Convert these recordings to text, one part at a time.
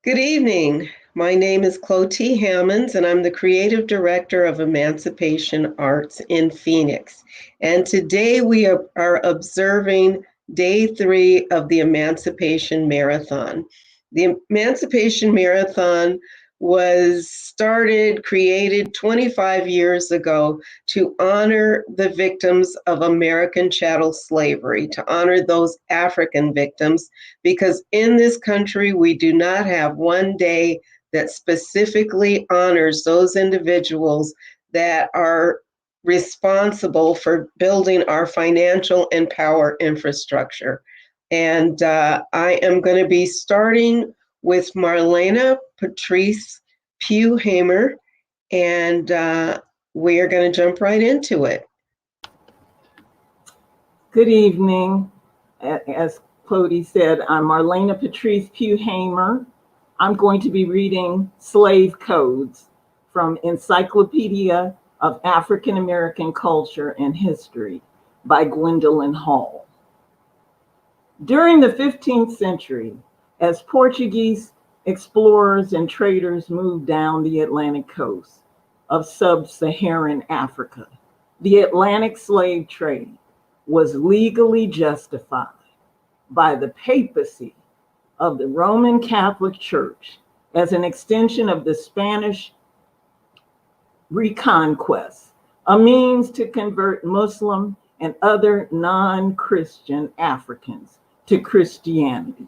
Good evening. My name is Chloe T. Hammonds, and I'm the Creative Director of Emancipation Arts in Phoenix. And today we are observing day 3 of the Emancipation Marathon. The Emancipation Marathon was created 25 years ago to honor the victims of American chattel slavery, to honor those African victims, because in this country, we do not have one day that specifically honors those individuals that are responsible for building our financial and power infrastructure. And I am going to be starting with Marlena Patrice Pugh-Hamer, and we are going to jump right into it. Good evening. As Cody said, I'm Marlena Patrice Pugh-Hamer. I'm going to be reading Slave Codes from Encyclopedia of African American Culture and History by Gwendolyn Hall. During the 15th century, as Portuguese explorers and traders moved down the Atlantic coast of sub-Saharan Africa, the Atlantic slave trade was legally justified by the papacy of the Roman Catholic Church as an extension of the Spanish reconquest, a means to convert Muslim and other non-Christian Africans to Christianity.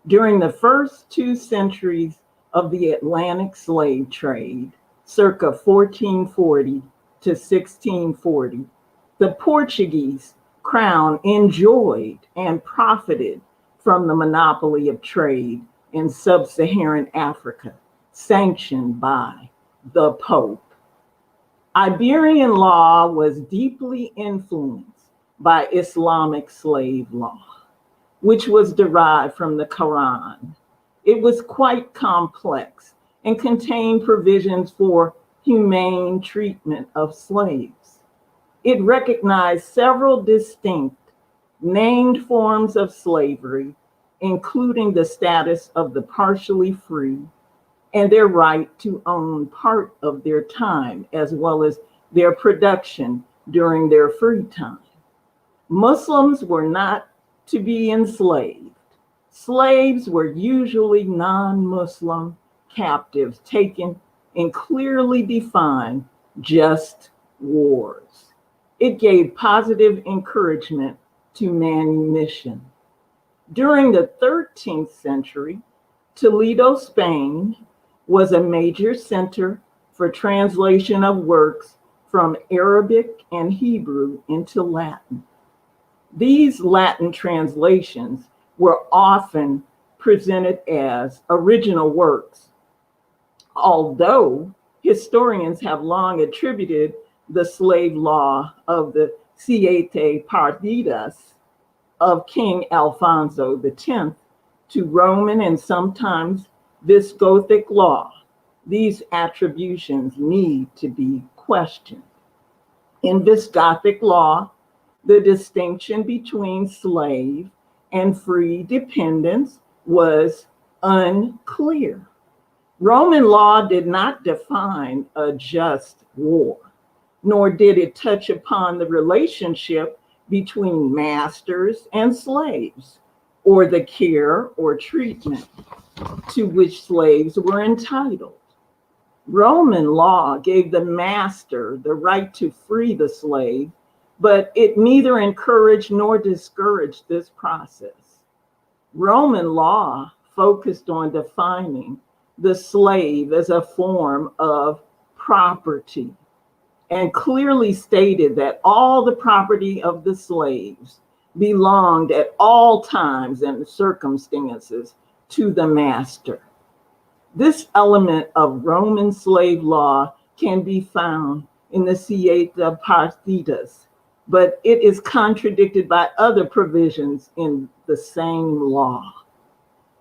During the first 2 centuries of the Atlantic slave trade, circa 1440 to 1640, the Portuguese crown enjoyed and profited from the monopoly of trade in sub-Saharan Africa, sanctioned by the Pope. Iberian law was deeply influenced by Islamic slave law, which was derived from the Quran. It was quite complex and contained provisions for humane treatment of slaves. It recognized several distinct named forms of slavery, including the status of the partially free and their right to own part of their time, as well as their production during their free time. Muslims were not to be enslaved. Slaves were usually non-Muslim captives taken in clearly defined just wars. It gave positive encouragement to manumission. During the 13th century, Toledo, Spain, was a major center for translation of works from Arabic and Hebrew into Latin. These Latin translations were often presented as original works, although historians have long attributed the slave law of the Siete Partidas of King Alfonso X to Roman and sometimes Visigothic law. These attributions need to be questioned. In Visigothic law, the distinction between slave and free dependents was unclear. Roman law did not define a just war, nor did it touch upon the relationship between masters and slaves, or the care or treatment to which slaves were entitled. Roman law gave the master the right to free the slave, but it neither encouraged nor discouraged this process. Roman law focused on defining the slave as a form of property and clearly stated that all the property of the slaves belonged at all times and circumstances to the master. This element of Roman slave law can be found in the Siete Partidas, but it is contradicted by other provisions in the same law.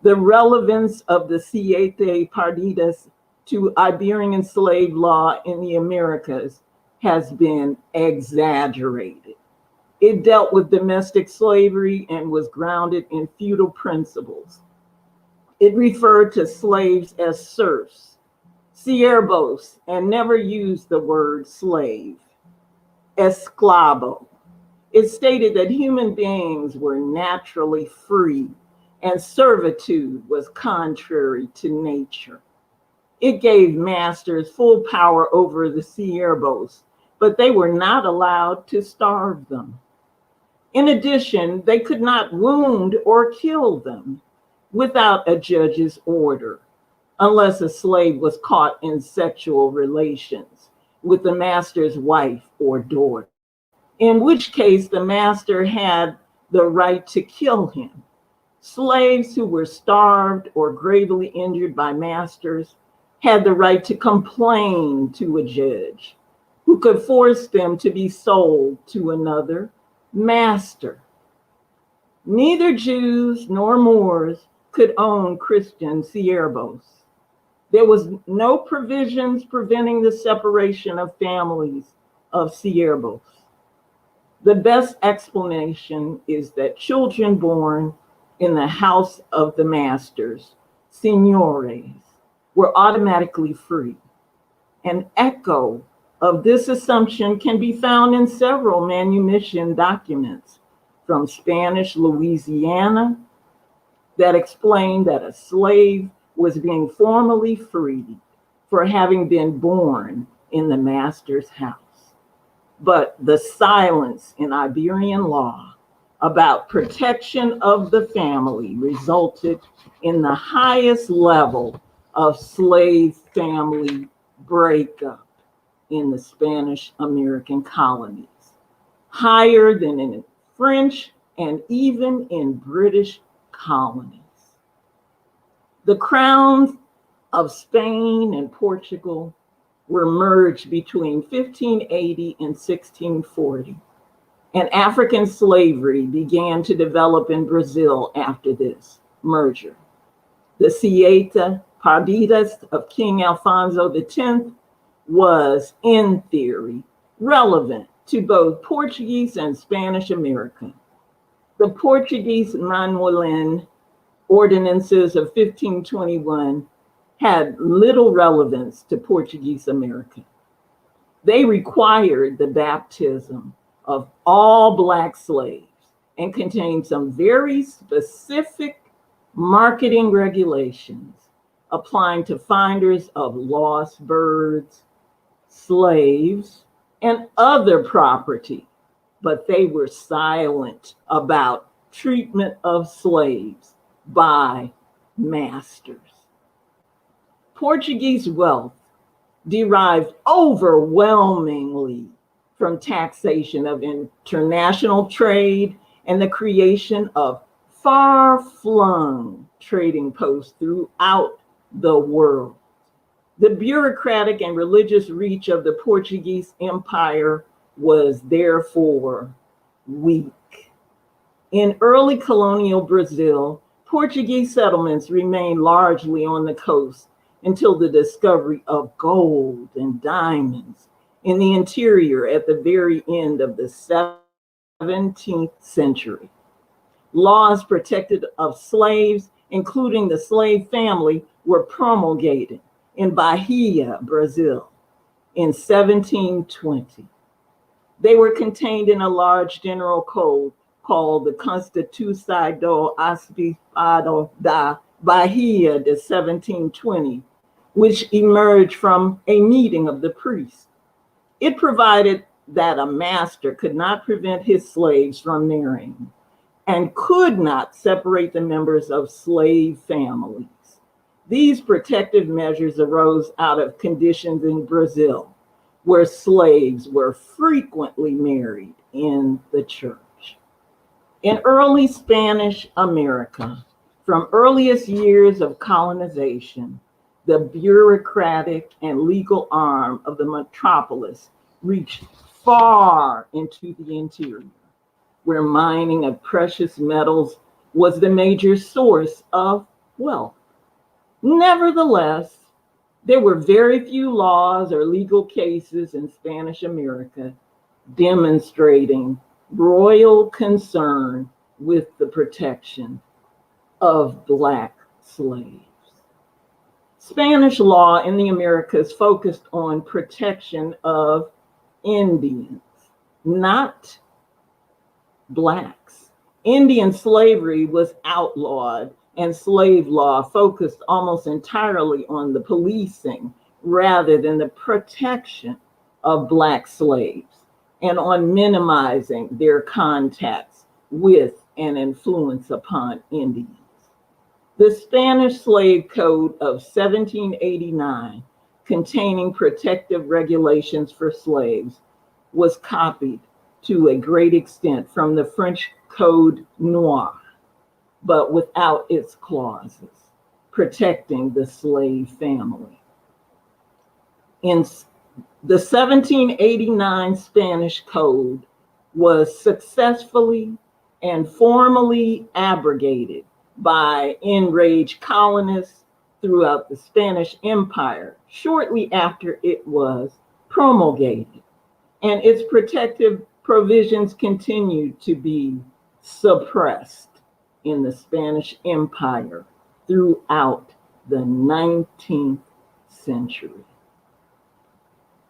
The relevance of the Siete Partidas to Iberian slave law in the Americas has been exaggerated. It dealt with domestic slavery and was grounded in feudal principles. It referred to slaves as serfs, siervos, and never used the word slave, esclavo. It stated that human beings were naturally free and servitude was contrary to nature. It gave masters full power over the siervos, but they were not allowed to starve them. In addition, they could not wound or kill them without a judge's order, unless a slave was caught in sexual relations with the master's wife or daughter, in which case the master had the right to kill him. Slaves who were starved or gravely injured by masters had the right to complain to a judge who could force them to be sold to another master. Neither Jews nor Moors could own Christian siervos. There was no provisions preventing the separation of families of siervos. The best explanation is that children born in the house of the masters, signores, were automatically free. An echo of this assumption can be found in several manumission documents from Spanish Louisiana that explain that a slave was being formally freed for having been born in the master's house. But the silence in Iberian law about protection of the family resulted in the highest level of slave family breakup in the Spanish American colonies, higher than in French and even in British colonies. The crowns of Spain and Portugal were merged between 1580 and 1640, and African slavery began to develop in Brazil after this merger. The Cieta Pardidas of King Alfonso X was, in theory, relevant to both Portuguese and Spanish America. The Portuguese Manuelin ordinances of 1521 had little relevance to Portuguese America. They required the baptism of all Black slaves and contained some very specific marketing regulations applying to finders of lost birds, slaves, and other property, but they were silent about treatment of slaves by masters. Portuguese wealth derived overwhelmingly from taxation of international trade and the creation of far-flung trading posts throughout the world. The bureaucratic and religious reach of the Portuguese Empire was therefore weak. In early colonial Brazil, Portuguese settlements remained largely on the coast until the discovery of gold and diamonds in the interior at the very end of the 17th century. Laws protected of slaves, including the slave family, were promulgated in Bahia, Brazil, in 1720. They were contained in a large general code called the Constituição do Arcebispado da Bahia de 1720, which emerged from a meeting of the priests. It provided that a master could not prevent his slaves from marrying and could not separate the members of slave families. These protective measures arose out of conditions in Brazil, where slaves were frequently married in the church. In early Spanish America, from earliest years of colonization, the bureaucratic and legal arm of the metropolis reached far into the interior, where mining of precious metals was the major source of wealth. Nevertheless, there were very few laws or legal cases in Spanish America demonstrating royal concern with the protection of Black slaves. Spanish law in the Americas focused on protection of Indians, not Blacks. Indian slavery was outlawed, and slave law focused almost entirely on the policing rather than the protection of Black slaves and on minimizing their contacts with and influence upon Indians. The Spanish Slave Code of 1789, containing protective regulations for slaves, was copied to a great extent from the French Code Noir, but without its clauses protecting the slave family. In the 1789 Spanish Code was successfully and formally abrogated by enraged colonists throughout the Spanish Empire shortly after it was promulgated, and its protective provisions continued to be suppressed in the Spanish Empire throughout the 19th century.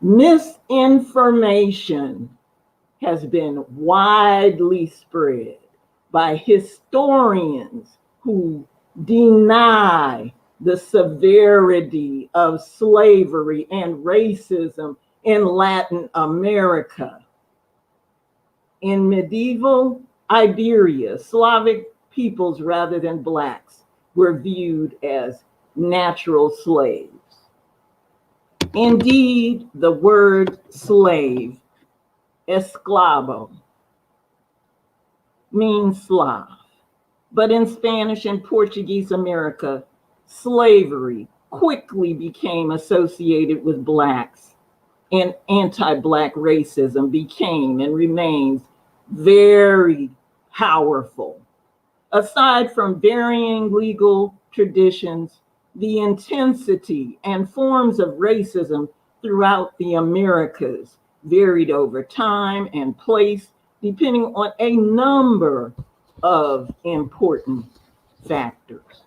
Misinformation has been widely spread by historians who deny the severity of slavery and racism in Latin America. In medieval Iberia, Slavic peoples rather than Blacks were viewed as natural slaves. Indeed, the word slave, esclavo, means Slav. But in Spanish and Portuguese America, slavery quickly became associated with Blacks, and anti-Black racism became and remains very powerful. Aside from varying legal traditions, the intensity and forms of racism throughout the Americas varied over time and place, depending on a number of important factors.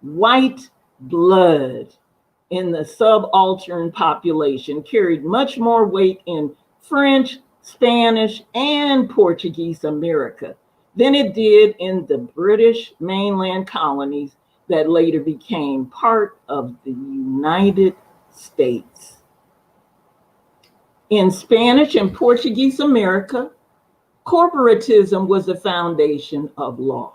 White blood in the subaltern population carried much more weight in French, Spanish, and Portuguese America than it did in the British mainland colonies that later became part of the United States. In Spanish and Portuguese America, corporatism was the foundation of law.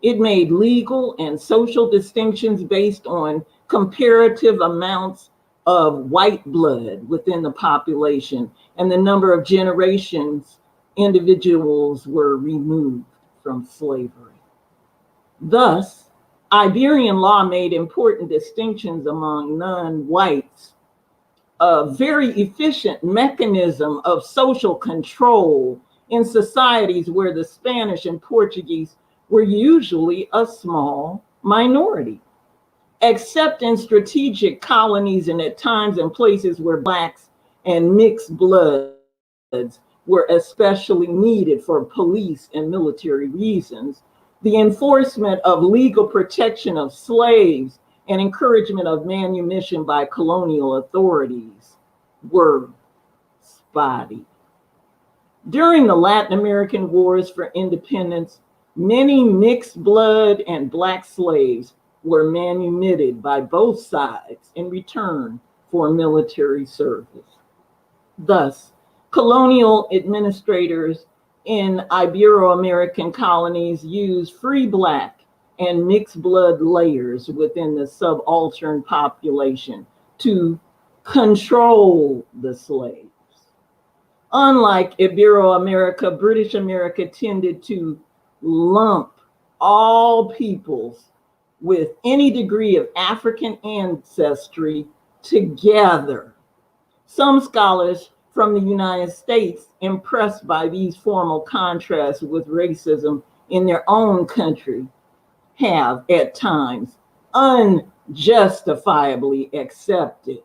It made legal and social distinctions based on comparative amounts of white blood within the population and the number of generations individuals were removed from slavery. Thus, Iberian law made important distinctions among non-whites, a very efficient mechanism of social control in societies where the Spanish and Portuguese were usually a small minority, except in strategic colonies and at times and places where Blacks and mixed bloods were especially needed for police and military reasons. The enforcement of legal protection of slaves and encouragement of manumission by colonial authorities were spotty. During the Latin American Wars for Independence, many mixed blood and Black slaves were manumitted by both sides in return for military service. Thus, colonial administrators in Ibero-American colonies used free Black and mixed blood layers within the subaltern population to control the slaves. Unlike Ibero-America, British America tended to lump all peoples with any degree of African ancestry together. Some scholars from the United States, impressed by these formal contrasts with racism in their own country, have at times unjustifiably accepted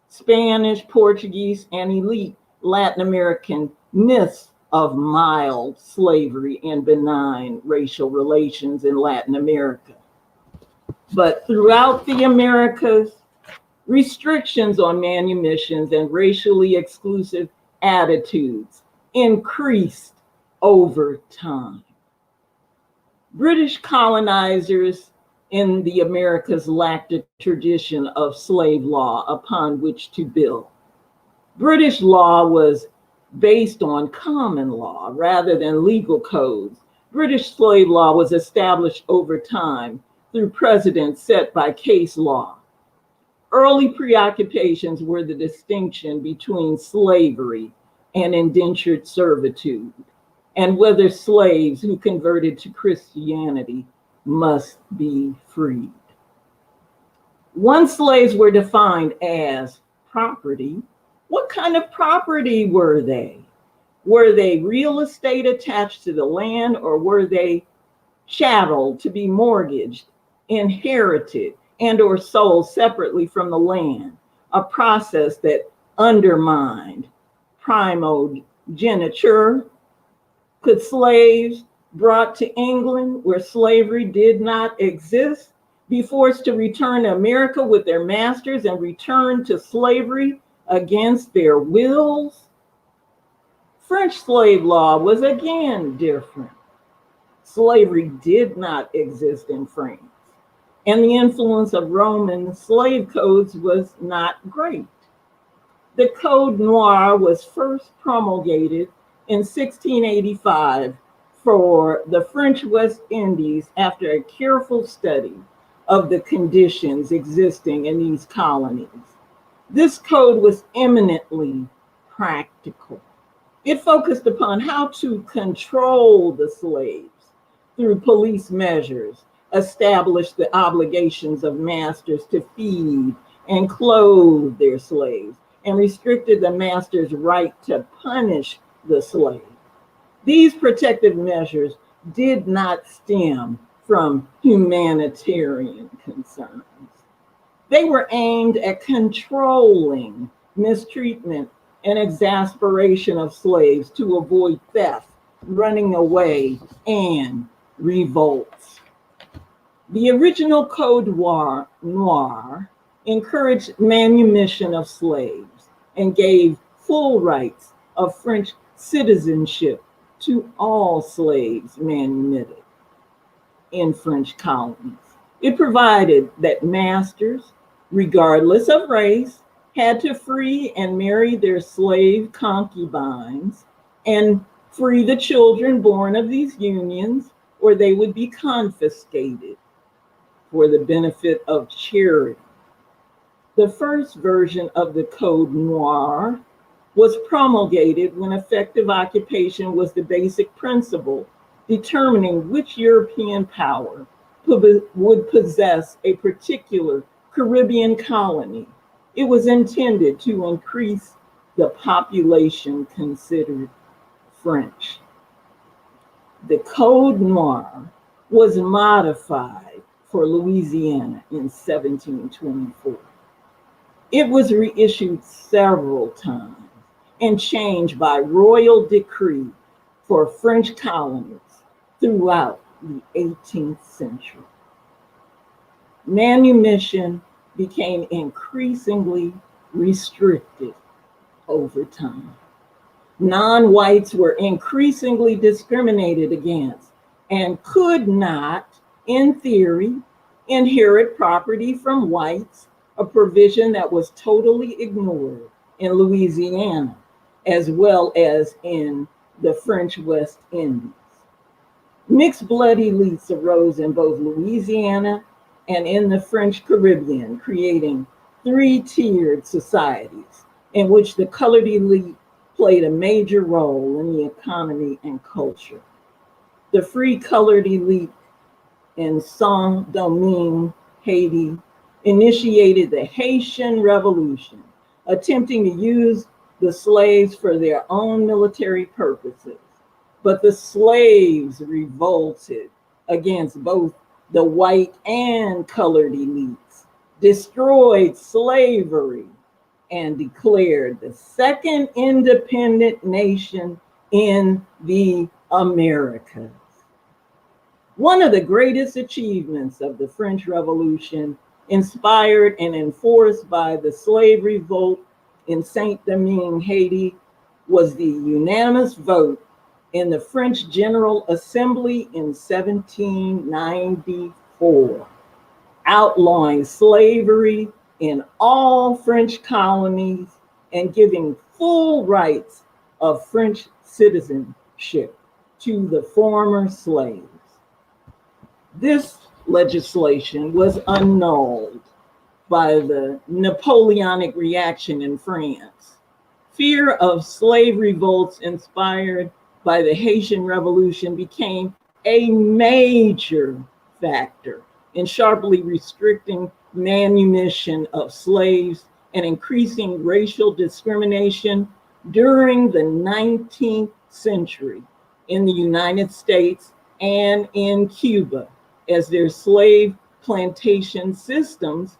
Spanish, Portuguese, and elite Latin American myths of mild slavery and benign racial relations in Latin America. But throughout the Americas, restrictions on manumissions and racially exclusive attitudes increased over time. British colonizers in the Americas lacked a tradition of slave law upon which to build. British law was based on common law rather than legal codes. British slave law was established over time through precedents set by case law. Early preoccupations were the distinction between slavery and indentured servitude, and whether slaves who converted to Christianity must be freed. Once slaves were defined as property, what kind of property were they? Were they real estate attached to the land, or were they chattel to be mortgaged, inherited, and or sold separately from the land, a process that undermined primogeniture? Could slaves brought to England, where slavery did not exist, be forced to return to America with their masters and return to slavery against their wills? French slave law was again different. Slavery did not exist in France, and the influence of Roman slave codes was not great. The Code Noir was first promulgated in 1685 for the French West Indies after a careful study of the conditions existing in these colonies. This code was eminently practical. It focused upon how to control the slaves through police measures, establish the obligations of masters to feed and clothe their slaves, and restricted the master's right to punish the slave. These protective measures did not stem from humanitarian concerns. They were aimed at controlling mistreatment and exasperation of slaves to avoid theft, running away, and revolts. The original Code Noir encouraged manumission of slaves and gave full rights of French citizenship to all slaves manumitted in French colonies. It provided that masters, regardless of race, had to free and marry their slave concubines and free the children born of these unions, or they would be confiscated for the benefit of charity. The first version of the Code Noir was promulgated when effective occupation was the basic principle determining which European power would possess a particular Caribbean colony. It was intended to increase the population considered French. The Code Noir was modified for Louisiana in 1724. It was reissued several times and changed by royal decree for French colonies throughout the 18th century. Manumission became increasingly restricted over time. Non-whites were increasingly discriminated against and could not, in theory, inherit property from whites, a provision that was totally ignored in Louisiana, as well as in the French West Indies. Mixed blood elites arose in both Louisiana and in the French Caribbean, creating three-tiered societies in which the colored elite played a major role in the economy and culture. The free colored elite in Saint-Domingue, Haiti, initiated the Haitian Revolution, attempting to use the slaves for their own military purposes. But the slaves revolted against both the white and colored elites, destroyed slavery, and declared the second independent nation in the Americas. One of the greatest achievements of the French Revolution, inspired and enforced by the slave revolt in Saint-Domingue, Haiti, was the unanimous vote in the French General Assembly in 1794, outlawing slavery in all French colonies and giving full rights of French citizenship to the former slaves. This legislation was annulled by the Napoleonic reaction in France. Fear of slave revolts inspired by the Haitian Revolution became a major factor in sharply restricting manumission of slaves and increasing racial discrimination during the 19th century in the United States and in Cuba, as their slave plantation systems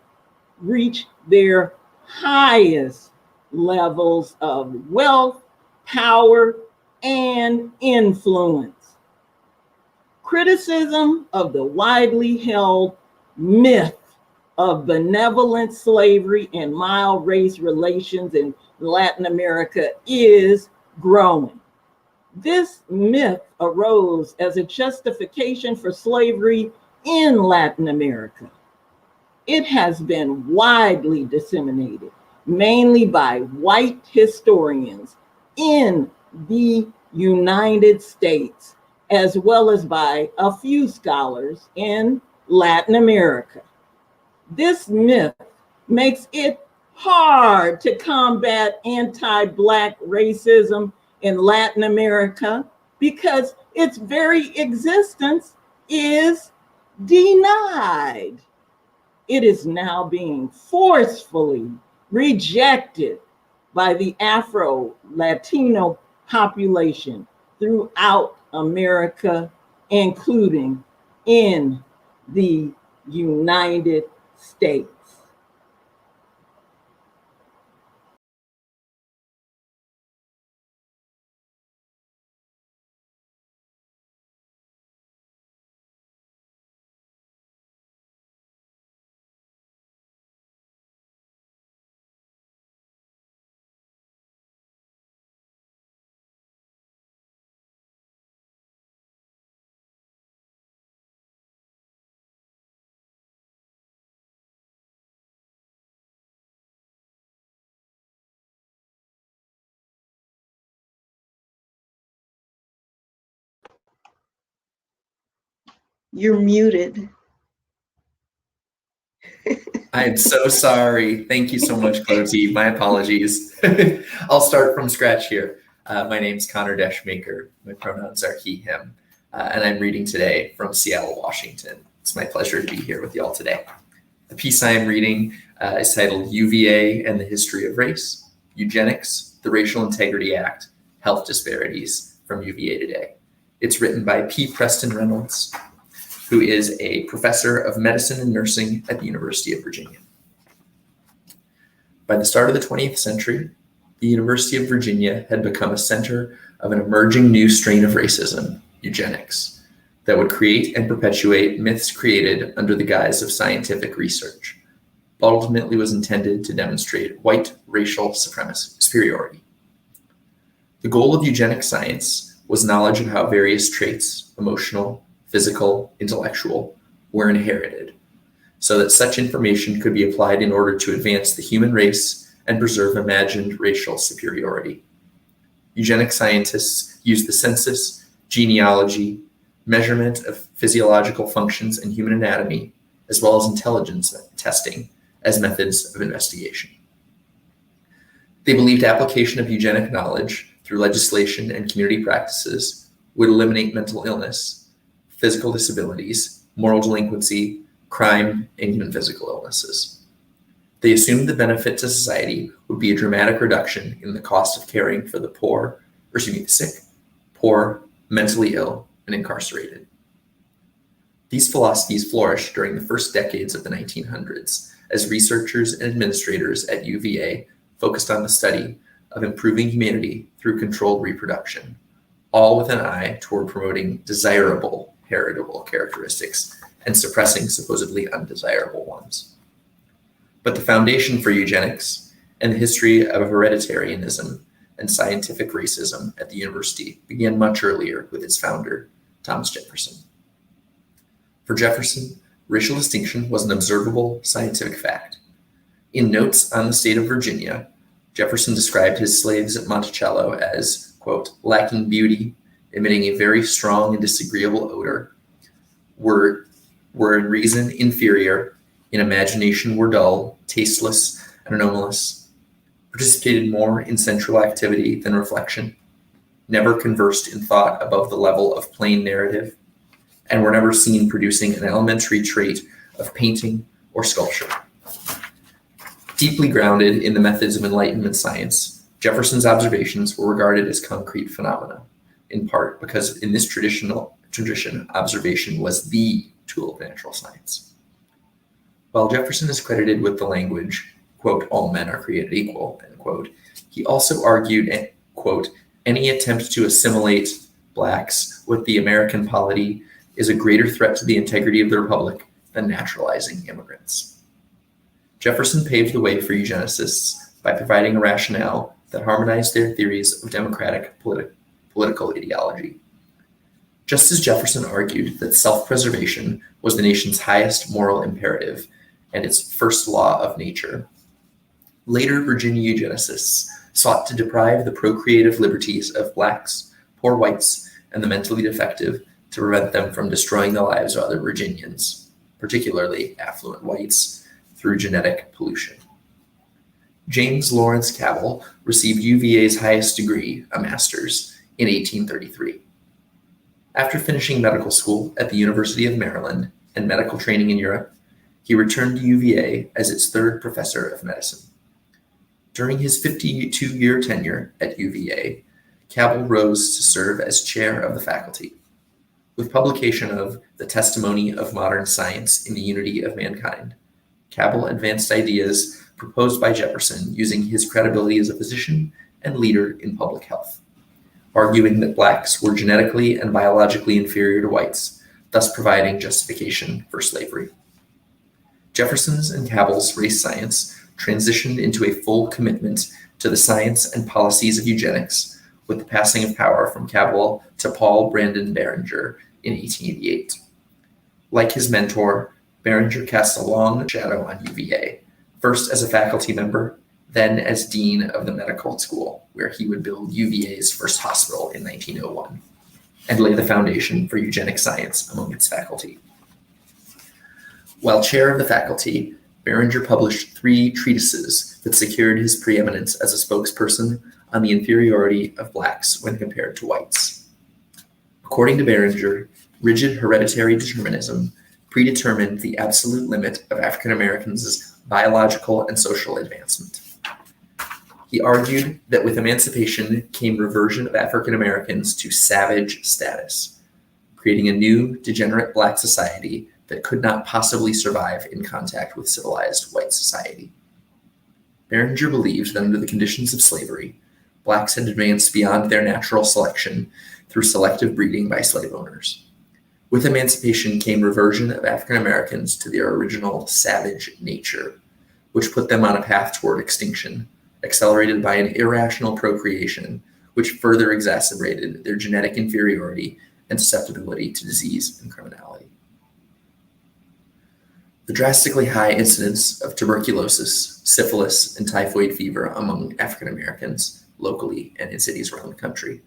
reach their highest levels of wealth, power, and influence. Criticism of the widely held myth of benevolent slavery and mild race relations in Latin America is growing. This myth arose as a justification for slavery in Latin America. It has been widely disseminated, mainly by white historians in the United States, as well as by a few scholars in Latin America. This myth makes it hard to combat anti-Black racism in Latin America because its very existence is denied. It is now being forcefully rejected by the Afro-Latino population throughout America, including in the United States. You're muted. I'm so sorry. Thank you so much, Clotey. My apologies. I'll start from scratch here. My name's Connor Deschmaker. My pronouns are he, him, and I'm reading today from Seattle, Washington. It's my pleasure to be here with y'all today. The piece I am reading is titled UVA and the History of Race, Eugenics, the Racial Integrity Act, Health Disparities from UVA Today. It's written by P. Preston Reynolds, who is a professor of medicine and nursing at the University of Virginia. By the start of the 20th century, the University of Virginia had become a center of an emerging new strain of racism, eugenics, that would create and perpetuate myths created under the guise of scientific research, but ultimately was intended to demonstrate white racial superiority. The goal of eugenic science was knowledge of how various traits, emotional, physical, intellectual, were inherited, so that such information could be applied in order to advance the human race and preserve imagined racial superiority. Eugenic scientists used the census, genealogy, measurement of physiological functions in human anatomy, as well as intelligence testing as methods of investigation. They believed application of eugenic knowledge through legislation and community practices would eliminate mental illness, physical disabilities, moral delinquency, crime, and even physical illnesses. They assumed the benefit to society would be a dramatic reduction in the cost of caring for the sick, poor, mentally ill, and incarcerated. These philosophies flourished during the first decades of the 1900s as researchers and administrators at UVA focused on the study of improving humanity through controlled reproduction, all with an eye toward promoting desirable heritable characteristics and suppressing supposedly undesirable ones. But the foundation for eugenics and the history of hereditarianism and scientific racism at the university began much earlier with its founder, Thomas Jefferson. For Jefferson, racial distinction was an observable scientific fact. In Notes on the State of Virginia, Jefferson described his slaves at Monticello as, quote, lacking beauty, emitting a very strong and disagreeable odor, were in reason inferior, in imagination were dull, tasteless, and anomalous, participated more in sensual activity than reflection, never conversed in thought above the level of plain narrative, and were never seen producing an elementary trait of painting or sculpture. Deeply grounded in the methods of Enlightenment science, Jefferson's observations were regarded as concrete phenomena, in part because in this tradition, observation was the tool of natural science. While Jefferson is credited with the language, quote, all men are created equal, end quote, he also argued, quote, any attempt to assimilate blacks with the American polity is a greater threat to the integrity of the republic than naturalizing immigrants. Jefferson paved the way for eugenicists by providing a rationale that harmonized their theories of democratic political ideology. Just as Jefferson argued that self-preservation was the nation's highest moral imperative and its first law of nature, later Virginia eugenicists sought to deprive the procreative liberties of blacks, poor whites, and the mentally defective to prevent them from destroying the lives of other Virginians, particularly affluent whites, through genetic pollution. James Lawrence Cabell received UVA's highest degree, a master's, in 1833. After finishing medical school at the University of Maryland and medical training in Europe, he returned to UVA as its third professor of medicine. During his 52-year tenure at UVA, Cabell rose to serve as chair of the faculty. With publication of The Testimony of Modern Science in the Unity of Mankind, Cabell advanced ideas proposed by Jefferson using his credibility as a physician and leader in public health, arguing that blacks were genetically and biologically inferior to whites, thus providing justification for slavery. Jefferson's and Cabell's race science transitioned into a full commitment to the science and policies of eugenics with the passing of power from Cabell to Paul Brandon Barringer in 1888. Like his mentor, Barringer cast a long shadow on UVA, first as a faculty member, then as dean of the medical school, where he would build UVA's first hospital in 1901 and lay the foundation for eugenic science among its faculty. While chair of the faculty, Barringer published 3 treatises that secured his preeminence as a spokesperson on the inferiority of blacks when compared to whites. According to Barringer, rigid hereditary determinism predetermined the absolute limit of African Americans' biological and social advancement. He argued that with emancipation came reversion of African Americans to savage status, creating a new, degenerate black society that could not possibly survive in contact with civilized white society. Barringer believed that under the conditions of slavery, blacks had advanced beyond their natural selection through selective breeding by slave owners. With emancipation came reversion of African Americans to their original savage nature, which put them on a path toward extinction, accelerated by an irrational procreation, which further exacerbated their genetic inferiority and susceptibility to disease and criminality. The drastically high incidence of tuberculosis, syphilis, and typhoid fever among African Americans, locally and in cities around the country,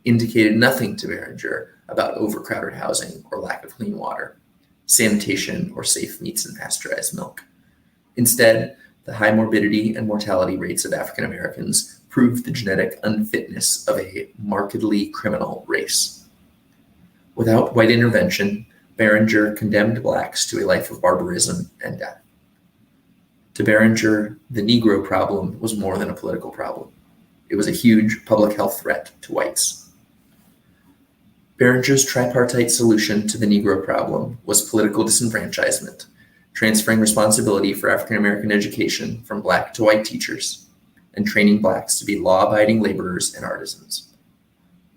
indicated nothing to Barringer about overcrowded housing or lack of clean water, sanitation, or safe meats and pasteurized milk. Instead, the high morbidity and mortality rates of African Americans proved the genetic unfitness of a markedly criminal race. Without white intervention, Barringer condemned blacks to a life of barbarism and death. To Barringer, the Negro problem was more than a political problem. It was a huge public health threat to whites. Barringer's tripartite solution to the Negro problem was political disenfranchisement, transferring responsibility for African American education from black to white teachers, and training blacks to be law-abiding laborers and artisans.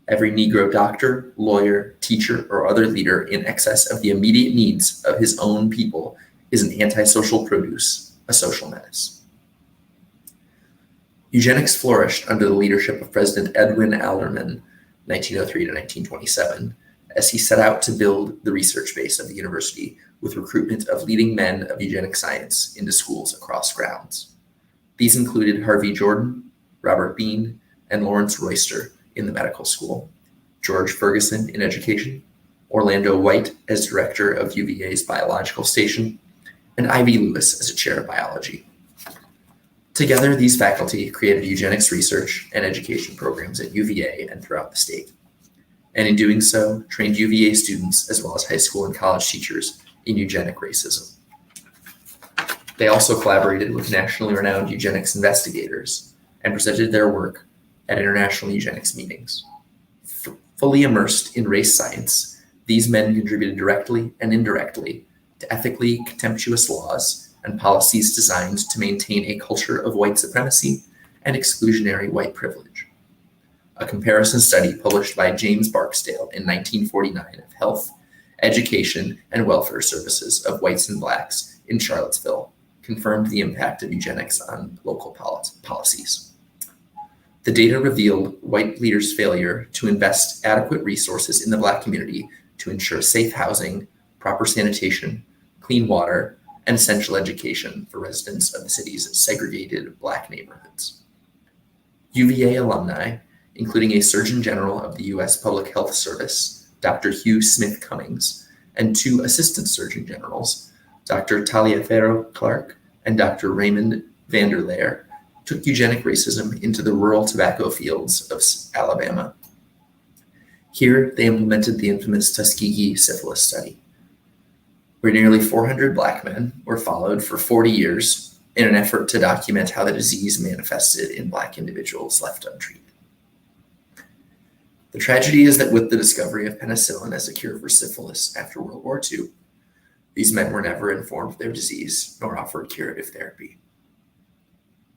Every Negro doctor, lawyer, teacher, or other leader in excess of the immediate needs of his own people is an antisocial produce, a social menace. Eugenics flourished under the leadership of President Edwin Alderman, 1903 to 1927, as he set out to build the research base of the university with recruitment of leading men of eugenic science into schools across grounds. These included Harvey Jordan, Robert Bean, and Lawrence Royster in the medical school, George Ferguson in education, Orlando White as director of UVA's biological station, and Ivy Lewis as a chair of biology. Together, these faculty created eugenics research and education programs at UVA and throughout the state, and in doing so, trained UVA students as well as high school and college teachers in eugenic racism. They also collaborated with nationally renowned eugenics investigators and presented their work at international eugenics meetings. Fully immersed in race science, these men contributed directly and indirectly to ethically contemptuous laws and policies designed to maintain a culture of white supremacy and exclusionary white privilege. A comparison study published by James Barksdale in 1949 of health, education, and welfare services of whites and blacks in Charlottesville confirmed the impact of eugenics on local policies. The data revealed white leaders' failure to invest adequate resources in the Black community to ensure safe housing, proper sanitation, clean water, and essential education for residents of the city's segregated Black neighborhoods. UVA alumni, including a Surgeon General of the U.S. Public Health Service, Dr. Hugh Smith Cummings, and two Assistant Surgeon Generals, Dr. Taliaferro Clark and Dr. Raymond Vanderleer, took eugenic racism into the rural tobacco fields of Alabama. Here, they implemented the infamous Tuskegee syphilis study, where nearly 400 Black men were followed for 40 years in an effort to document how the disease manifested in Black individuals left untreated. The tragedy is that with the discovery of penicillin as a cure for syphilis after World War II, these men were never informed of their disease nor offered curative therapy.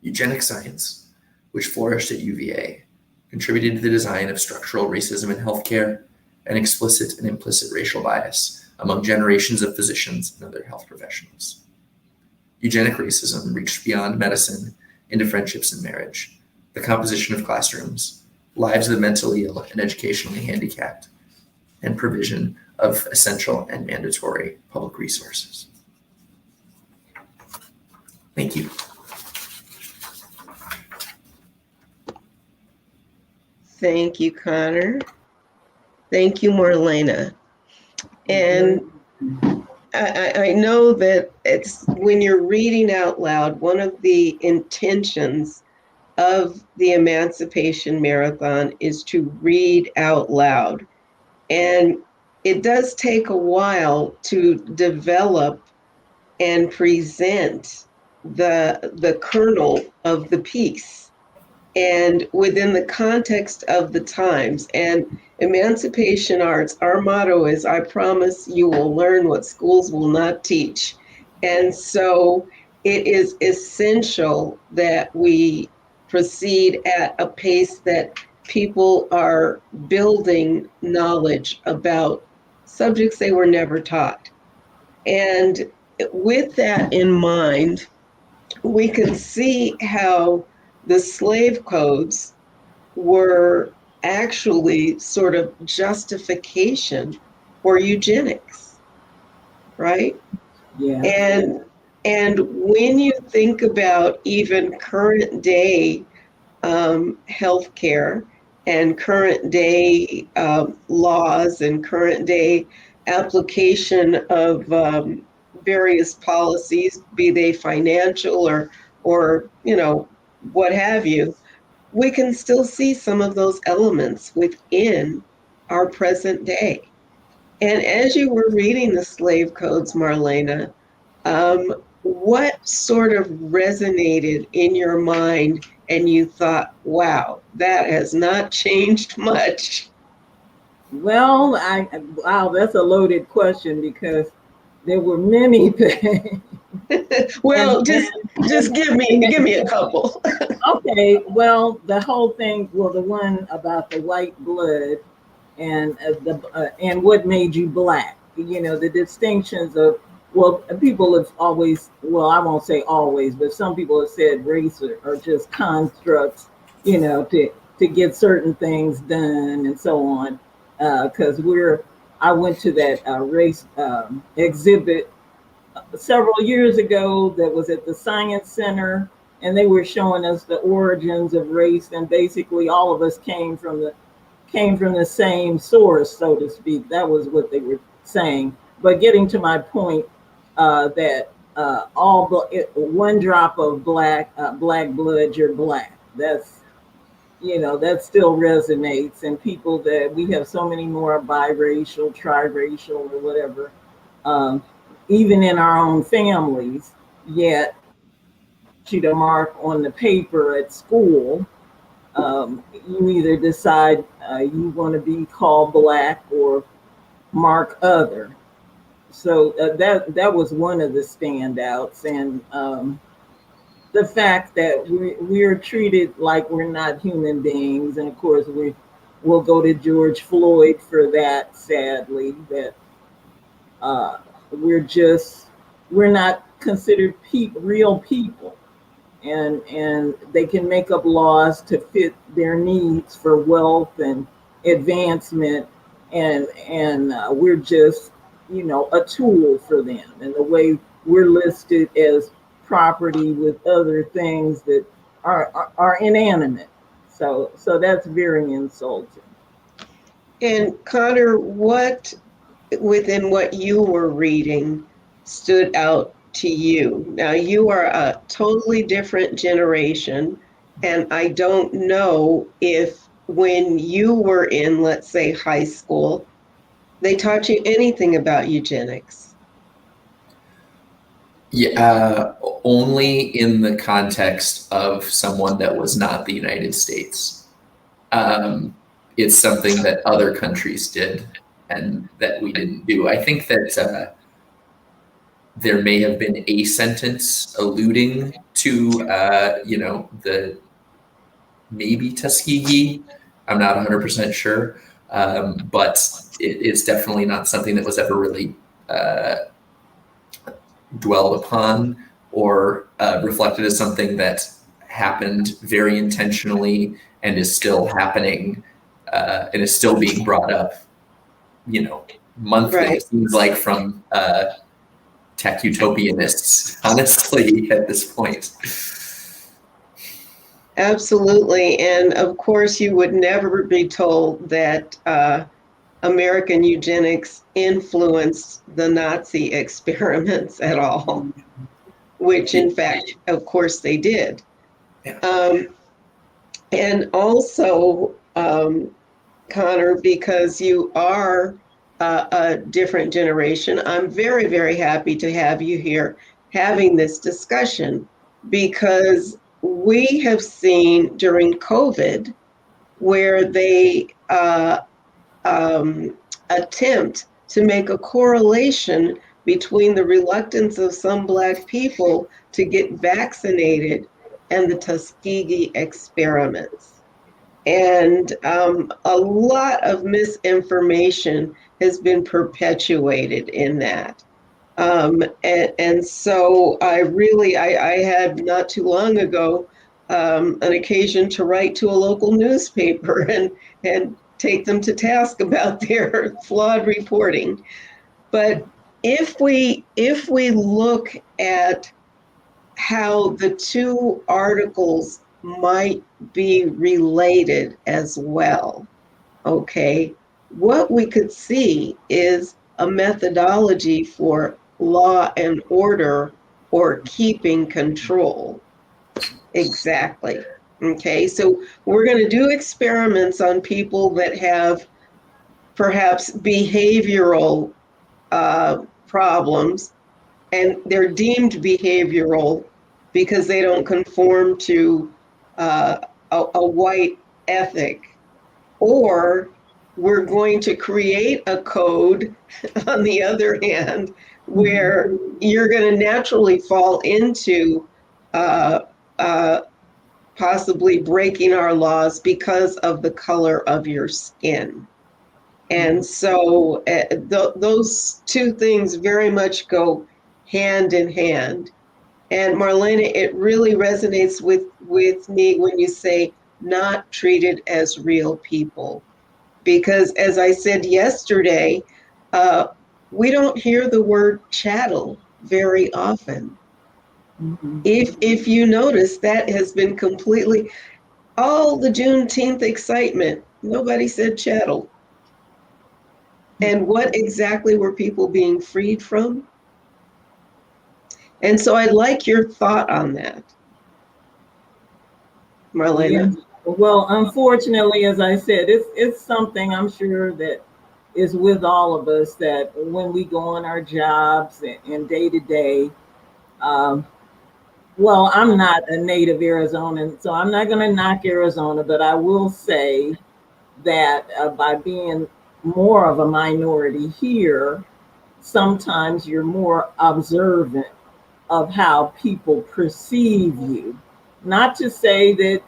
Eugenic science, which flourished at UVA, contributed to the design of structural racism in healthcare and explicit and implicit racial bias among generations of physicians and other health professionals. Eugenic racism reached beyond medicine into friendships and marriage, the composition of classrooms, lives of the mentally ill and educationally handicapped, and provision of essential and mandatory public resources. Thank you. Thank you, Connor. Thank you, Marlena. And I know that it's when you're reading out loud, one of the intentions of the Emancipation Marathon is to read out loud. And it does take a while to develop and present the kernel of the piece and within the context of the times. And Emancipation Arts, our motto is, I promise you will learn what schools will not teach. And so it is essential that we proceed at a pace that people are building knowledge about subjects they were never taught. And with that in mind, we can see how the slave codes were actually sort of justification for eugenics, right? Yeah. And when you think about even current day healthcare and current day laws and current day application of various policies, be they financial or what have you, we can still see some of those elements within our present day. And as you were reading the slave codes, Marlena, what sort of resonated in your mind and you thought, wow, that has not changed much? Well, wow, that's a loaded question because there were many things. Well, And, just give me a couple. okay, well, the whole thing, well, the one about the white blood and and what made you black. You know, the distinctions of, well, people have always, well, I won't say always, but some people have said race are just constructs, you know, to get certain things done and so on. Because I went to that race exhibit several years ago that was at the Science Center, and they were showing us the origins of race, and basically all of us came from the same source, so to speak. That was what they were saying. But getting to my point, that one drop of black blood, you're black. That's, you know, that still resonates. And people, that we have so many more biracial, triracial, or whatever, um, even in our own families. Yet, to mark on the paper at school, you either decide you want to be called black or mark other. So that was one of the standouts, and the fact that we're treated like we're not human beings, and of course we'll go to George Floyd for that. Sadly, that uh, we're not considered real people, and they can make up laws to fit their needs for wealth and advancement, and we're just, you know, a tool for them, and the way we're listed as property with other things that are inanimate. So that's very insulting. And Connor, what within what you were reading stood out to you? Now, you are a totally different generation, and I don't know if when you were in, let's say, high school, they taught you anything about eugenics. Yeah, only in the context of someone that was not the United States. Um, it's something that other countries did and that we didn't do. I think that there may have been a sentence alluding to, the maybe Tuskegee. I'm not 100% sure, but it's definitely not something that was ever really dwelled upon or reflected as something that happened very intentionally and is still happening, and is still being brought up, monthly. Right. It seems like from tech utopianists, honestly, at this point. Absolutely. And of course, you would never be told that American eugenics influenced the Nazi experiments at all, which in fact, of course, they did. Yeah. And also, Connor, because you are a different generation, I'm very, very happy to have you here having this discussion, because we have seen during COVID where they attempt to make a correlation between the reluctance of some Black people to get vaccinated and the Tuskegee experiments. And a lot of misinformation has been perpetuated in that. And so I had not too long ago an occasion to write to a local newspaper and take them to task about their flawed reporting. But if we look at how the two articles might be related as well, okay, what we could see is a methodology for law and order or keeping control. Exactly. Okay, so we're going to do experiments on people that have perhaps behavioral problems, and they're deemed behavioral because they don't conform to a white ethic, or we're going to create a code, on the other hand, where you're going to naturally fall into uh, uh, possibly breaking our laws because of the color of your skin. And so those two things very much go hand in hand. And Marlena, it really resonates with me when you say not treated as real people. Because as I said yesterday, we don't hear the word chattel very often. If you notice, that has been completely, all the Juneteenth excitement, nobody said chattel. And what exactly were people being freed from? And so I'd like your thought on that, Yeah. Marlena. Well, unfortunately, as I said, it's something I'm sure that is with all of us, that when we go on our jobs and day to day, um, well, I'm not a native Arizonan, so I'm not going to knock Arizona, but I will say that by being more of a minority here, sometimes you're more observant of how people perceive you. Not to say that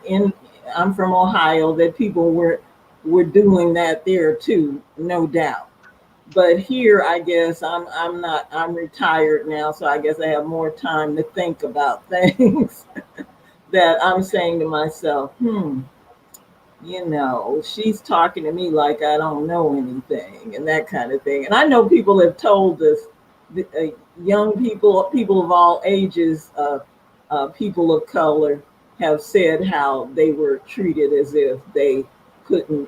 I'm from Ohio, that people were doing that there too, no doubt. But here, I guess I'm retired now, so I guess I have more time to think about things. That I'm saying to myself, she's talking to me like I don't know anything, and that kind of thing. And I know people have told us, young people of all ages, people of color, have said how they were treated as if they couldn't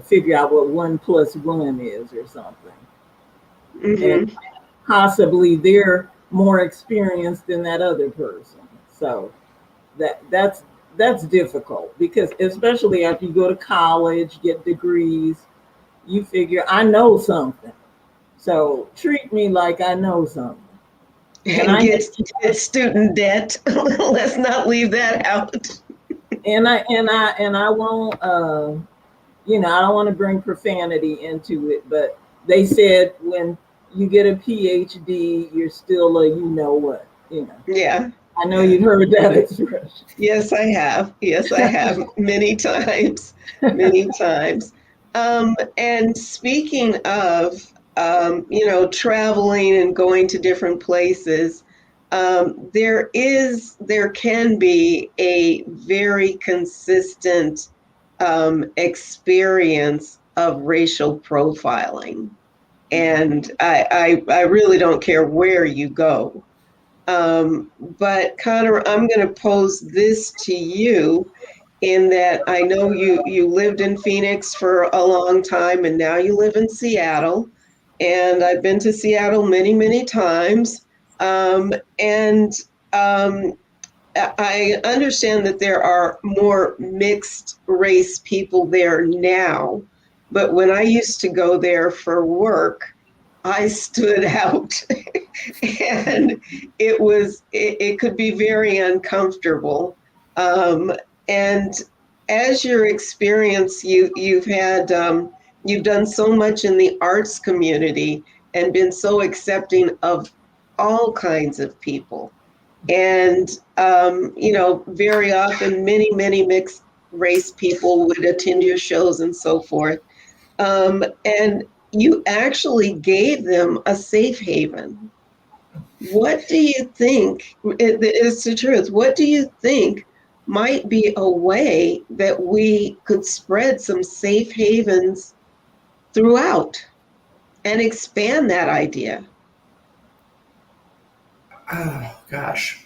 figure out what 1 + 1 is or something. And Mm-hmm. possibly they're more experienced than that other person. So that's difficult, because especially after you go to college, get degrees, you figure I know something. So treat me like I know something. And And I get student debt. Let's not leave that out. and I won't I don't want to bring profanity into it, but they said when you get a PhD, you're still a Yeah. I know Yeah. you've heard that expression. Yes, I have. Yes, I have many times, many times. And speaking of, traveling and going to different places, there can be a very consistent experience of racial profiling. And I really don't care where you go. But Connor, I'm going to pose this to you, in that I know you lived in Phoenix for a long time and now you live in Seattle. And I've been to Seattle many, many times. And I understand that there are more mixed race people there now. But when I used to go there for work, I stood out. And it could be very uncomfortable. And as your experience, you've done so much in the arts community and been so accepting of all kinds of people. And very often many mixed race people would attend your shows and so forth. And you actually gave them a safe haven. What do you think, it's the truth, what do you think might be a way that we could spread some safe havens throughout and expand that idea? Oh gosh.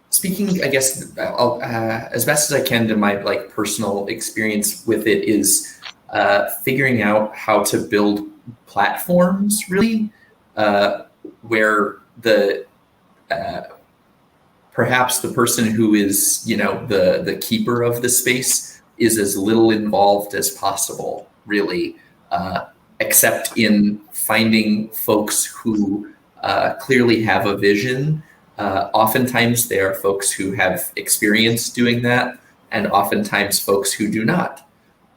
Speaking, I guess, as best as I can to my personal experience with it, is figuring out how to build platforms, really, where the perhaps the person who is the keeper of the space is as little involved as possible, really, except in finding folks who clearly have a vision. Oftentimes they are folks who have experience doing that, and oftentimes folks who do not.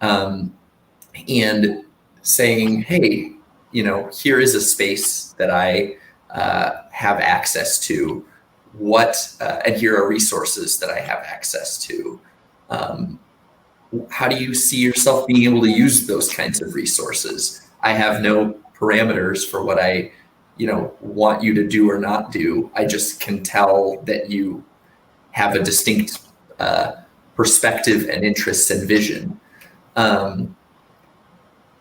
and saying, hey, here is a space that I have access to. And here are resources that I have access to. How do you see yourself being able to use those kinds of resources? I have no parameters for what I, want you to do or not do. I just can tell that you have a distinct perspective and interests and vision. And,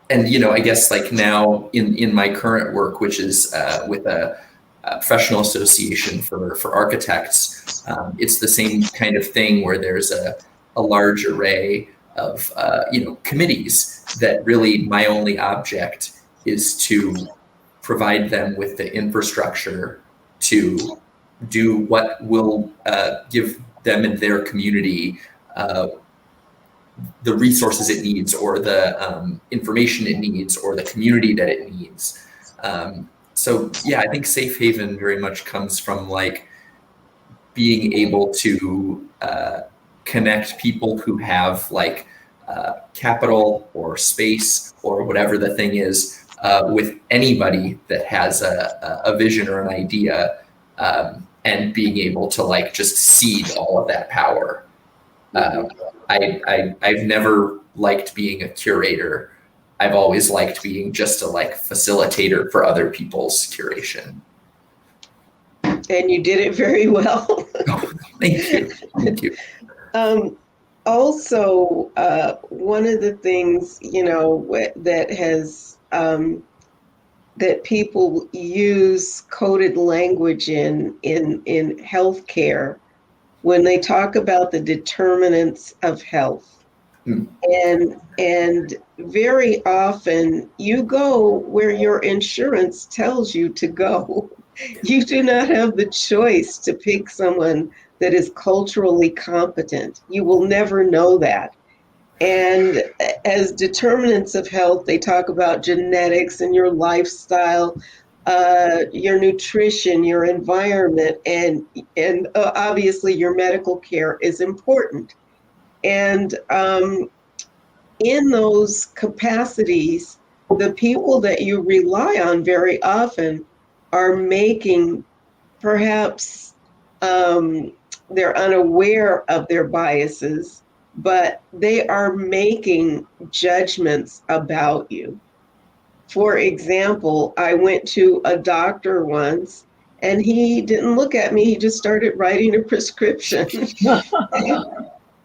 I guess like now in my current work, which is with a professional association for architects, it's the same kind of thing where there's a large array of committees that really my only object is to provide them with the infrastructure to do what will give them and their community the resources it needs, or the information it needs, or the community that it needs. So yeah, I think safe haven very much comes from like being able to connect people who have like capital or space or whatever the thing is with anybody that has a vision or an idea, and being able to like just seed all of that power. I've never liked being a curator. I've always liked being just a like facilitator for other people's curation. And you did it very well. Oh, thank you. Thank you. Also, one of the things, that has, that people use coded language in healthcare when they talk about the determinants of health. And very often you go where your insurance tells you to go. You do not have the choice to pick someone that is culturally competent. You will never know that. And as determinants of health, they talk about genetics and your lifestyle, your nutrition, your environment, and obviously your medical care is important. And in those capacities, the people that you rely on very often are making, perhaps they're unaware of their biases, but they are making judgments about you. For example, I went to a doctor once and he didn't look at me, he just started writing a prescription.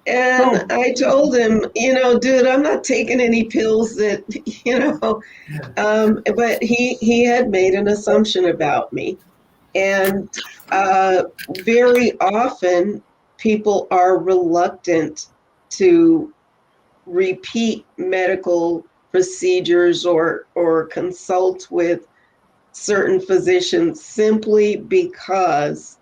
And I told him, dude, I'm not taking any pills that, but he had made an assumption about me. And very often people are reluctant to repeat medical procedures or consult with certain physicians simply because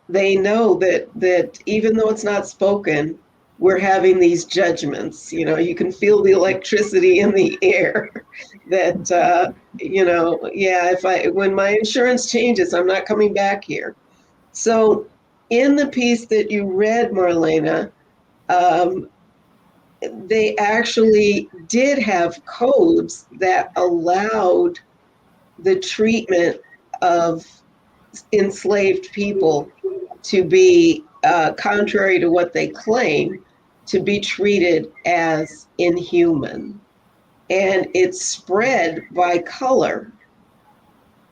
they know that even though it's not spoken, we're having these judgments. You can feel the electricity in the air that, when my insurance changes, I'm not coming back here. So in the piece that you read, Marlena, they actually did have codes that allowed the treatment of enslaved people to be, contrary to what they claim, to be treated as inhuman. And it's spread by color.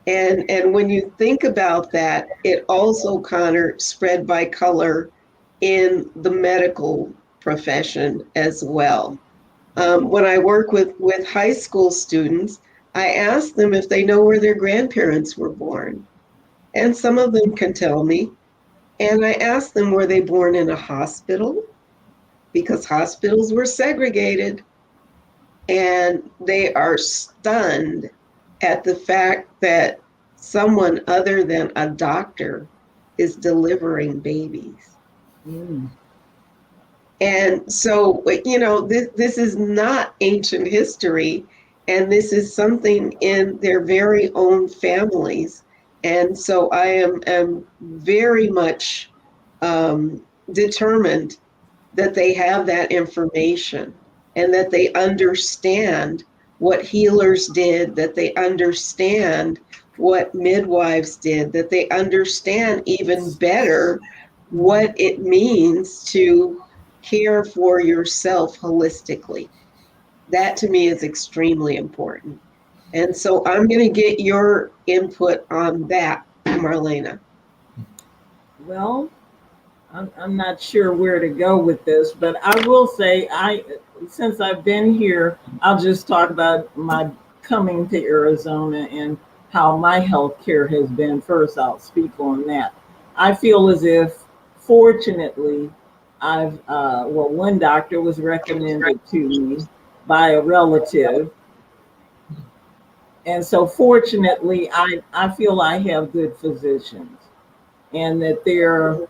And when you think about that, it also, Connor, spread by color in the medical profession as well. When I work with high school students, I ask them if they know where their grandparents were born. And some of them can tell me. And I ask them, were they born in a hospital? Because hospitals were segregated. And they are stunned at the fact that someone other than a doctor is delivering babies. And so, this is not ancient history, and this is something in their very own families. And so I am very much determined that they have that information. and that they understand what healers did, that they understand what midwives did, that they understand even better what it means to care for yourself holistically. That to me is extremely important. And so I'm going to get your input on that, Marlena. Well, I'm not sure where to go with this, but I will say since I've been here, I'll just talk about my coming to Arizona and how my health care has been first. I'll speak on that. I feel as if, fortunately, one doctor was recommended to me by a relative. And so fortunately, I feel I have good physicians and that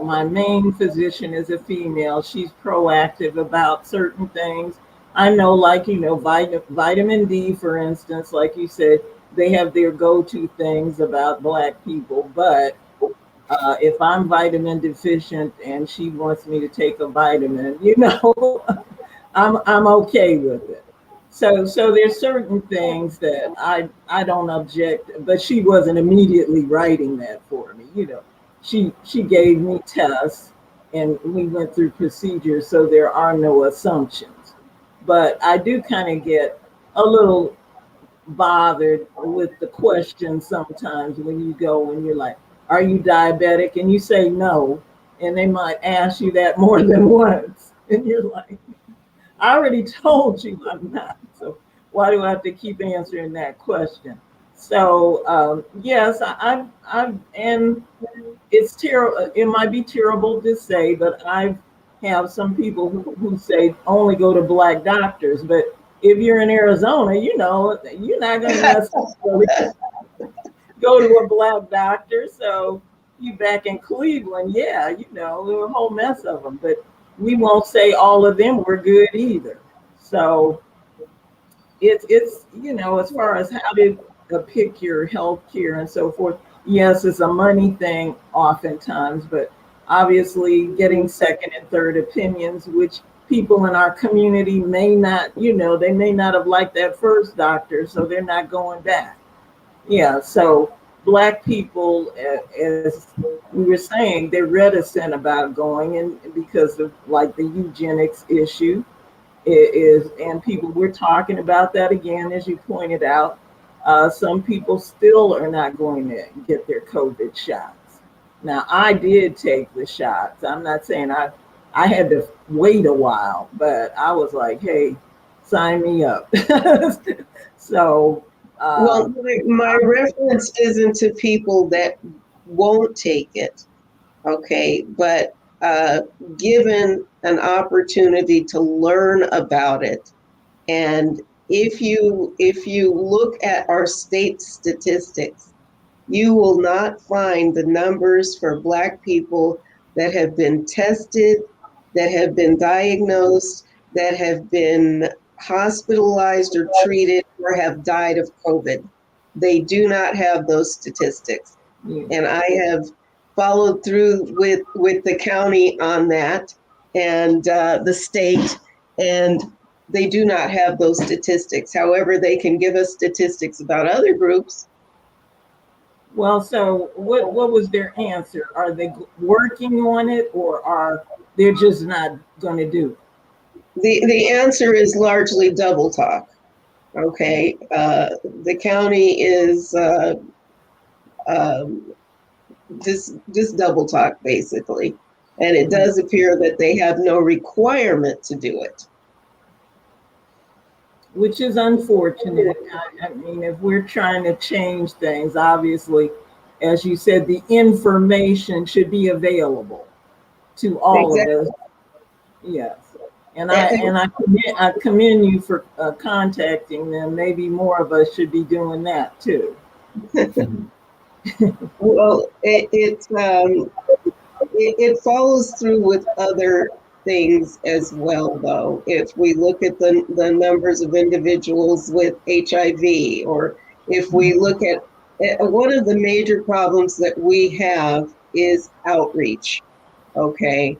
my main physician is a female. She's proactive about certain things. I know, like, vitamin D, for instance, like you said, they have their go-to things about Black people. But if I'm vitamin deficient and she wants me to take a vitamin, I'm okay with it. So there's certain things that I don't object, but she wasn't immediately writing that for me. She gave me tests and we went through procedures, so there are no assumptions. But I do kind of get a little bothered with the question sometimes when you go and you're like, are you diabetic? And you say no, and they might ask you that more than once. And you're like, I already told you I'm not. So why do I have to keep answering that question? So yes, and it's terrible. It might be terrible to say, but I have some people who say only go to Black doctors. But if you're in Arizona, you're not going to necessarily go to a Black doctor. So you back in Cleveland, yeah, there were a whole mess of them. But we won't say all of them were good either. So it's as far as how to pick your health care and so forth, yes, it's a money thing oftentimes, but obviously getting second and third opinions, which people in our community may not, they may not have liked that first doctor, so they're not going back. Yeah, so Black people, as we were saying, they're reticent about going, and because of like the eugenics issue is, and people, we're talking about that again, as you pointed out. Some people still are not going to get their COVID shots. Now, I did take the shots. I'm not saying I had to wait a while, but I was like, hey, sign me up. So, Well, my reference isn't to people that won't take it, okay, but given an opportunity to learn about it, and if you look at our state statistics, you will not find the numbers for Black people that have been tested, that have been diagnosed, that have been hospitalized or treated, or have died of COVID. They do not have those statistics. yeah. And I have followed through with the county on that, and the state, and they do not have those statistics. However, they can give us statistics about other groups. Well, so what was their answer? Are they working on it, or are they just not going to do it? The answer is largely double talk. Okay, the county is um, just double talk basically, and it does appear that they have no requirement to do it. Which is unfortunate. I mean, if we're trying to change things, obviously, as you said, the information should be available to all of us. Yes. And I commend you for contacting them. Maybe more of us should be doing that too. Well, it follows through with other things as well, though. If we look at the numbers of individuals with HIV, or if we look at one of the major problems that we have is outreach. Okay.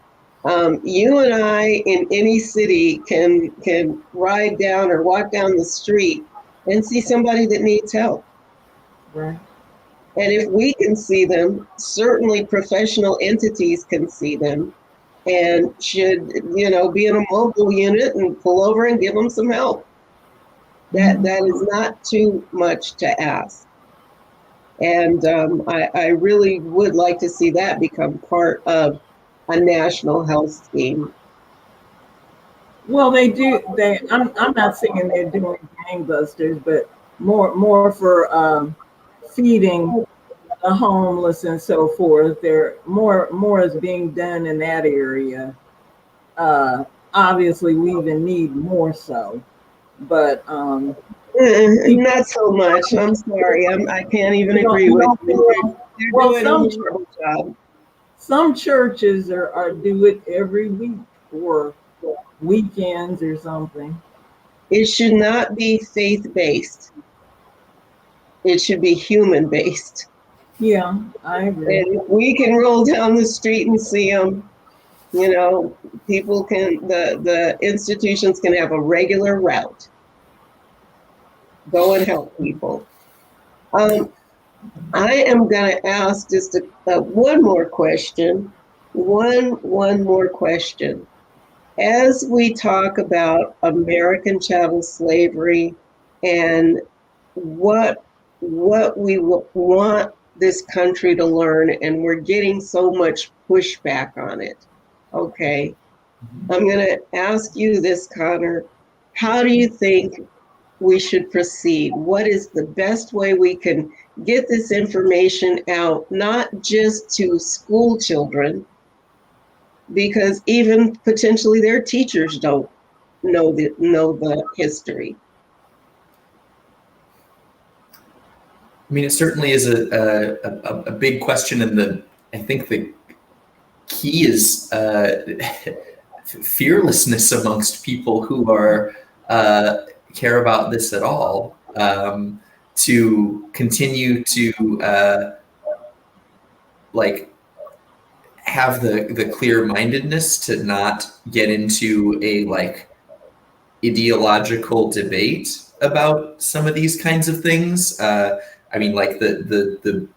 You and I in any city can ride down or walk down the street and see somebody that needs help. Right. And if we can see them, certainly professional entities can see them and should, be in a mobile unit and pull over and give them some help. That is not too much to ask. And I really would like to see that become part of a national health scheme. Well, they do. I'm not saying they're doing gangbusters, but more for feeding the homeless and so forth. There more is being done in that area. Obviously, we even need more so, but Not so much. I'm sorry. I can't even agree with you. They're doing a horrible job. Some churches are do it every week or weekends or something. It should not be faith-based. It should be human-based. Yeah, I agree. And if we can roll down the street and see them, people the institutions can have a regular route. Go and help people. I am going to ask just one more question. One more question. As we talk about American chattel slavery and what we want this country to learn, and we're getting so much pushback on it. Okay, I'm going to ask you this, Connor. How do you think we should proceed? What is the best way we can get this information out, not just to school children, because even potentially their teachers don't know the history? I mean, it certainly is a big question, and I think the key is fearlessness amongst people who are care about this at all, to continue to have the clear-mindedness to not get into a ideological debate about some of these kinds of things. I mean, the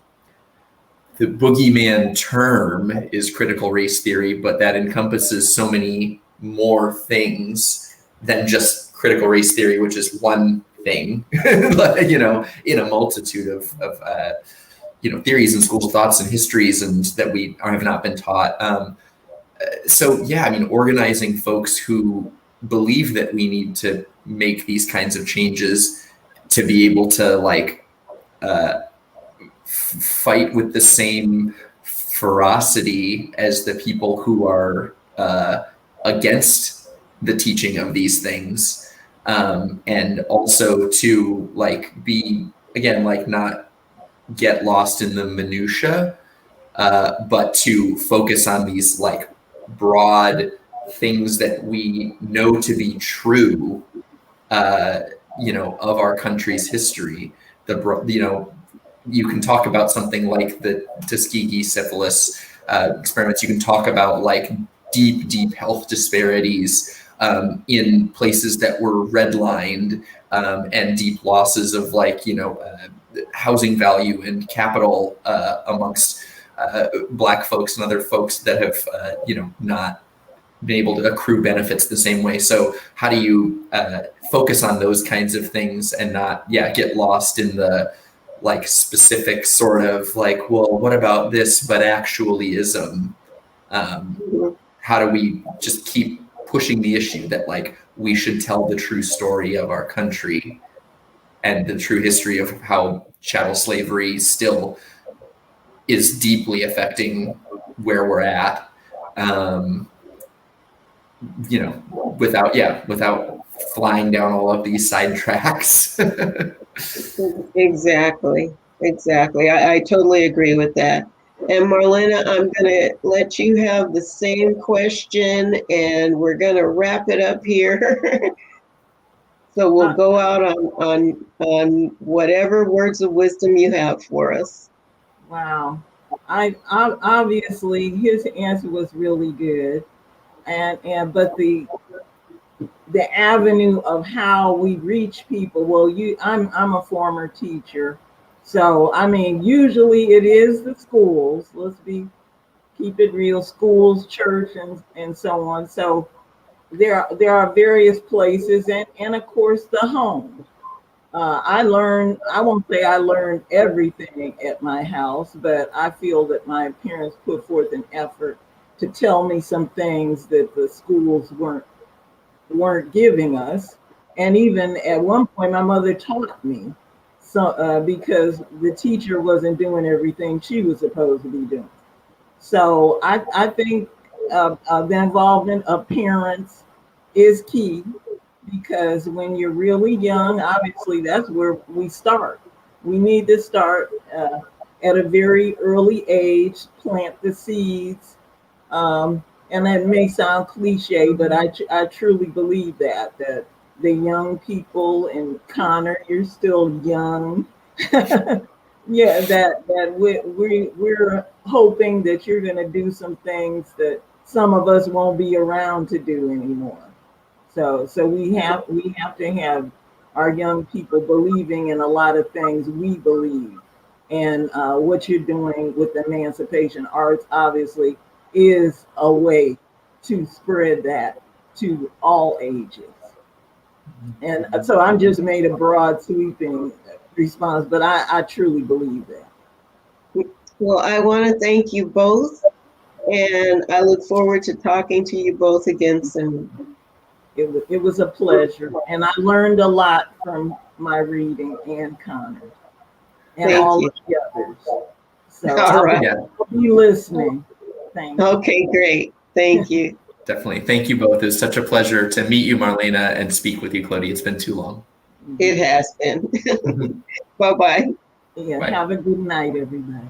boogeyman term is critical race theory, but that encompasses so many more things than just critical race theory, which is one thing, in a multitude of theories and schools of thoughts and histories, and that we have not been taught. So yeah, I mean, organizing folks who believe that we need to make these kinds of changes to be able to fight with the same ferocity as the people who are against the teaching of these things, and also to be, again, not get lost in the minutia, but to focus on these broad things that we know to be true, of our country's history. You can talk about something like the Tuskegee syphilis experiments. You can talk about deep health disparities in places that were redlined, and deep losses of housing value and capital amongst Black folks and other folks that have not been able to accrue benefits the same way. So how do you focus on those kinds of things and not get lost in the specific sort of well, what about this but actually ism? How do we just keep pushing the issue that we should tell the true story of our country and the true history of how chattel slavery still is deeply affecting where we're at, without flying down all of these side tracks. Exactly. I totally agree with that. And Marlena, I'm going to let you have the same question, and we're going to wrap it up here. So we'll go out on whatever words of wisdom you have for us. Wow. I obviously his answer was really good. but the avenue of how we reach people. Well, I'm a former teacher, so I mean, usually it is the schools. Keep it real, schools, church, and so on. So there are various places, and of course the home. I won't say I learned everything at my house, but I feel that my parents put forth an effort to tell me some things that the schools weren't giving us. And even at one point, my mother taught me, so because the teacher wasn't doing everything she was supposed to be doing. So I think the involvement of parents is key, because when you're really young, obviously that's where we start. We need to start at a very early age, plant the seeds. And that may sound cliche, but I truly believe that the young people, and Connor, you're still young. Yeah, that we're hoping that you're going to do some things that some of us won't be around to do anymore. So we have to have our young people believing in a lot of things we believe. And what you're doing with Emancipation Arts obviously is a way to spread that to all ages. And so I'm just made a broad sweeping response, but I truly believe that. Well, I want to thank you both, and I look forward to talking to you both again soon. It was a pleasure, and I learned a lot from my reading, and Connor, and Thank all you. of the others. So All right. I'll be listening. Thank you. Okay, great. Thank you. Definitely. Thank you both. It was such a pleasure to meet you, Marlena, and speak with you, Clody. It's been too long. It has been. Bye-bye. Yeah, Bye. have a good night, everybody.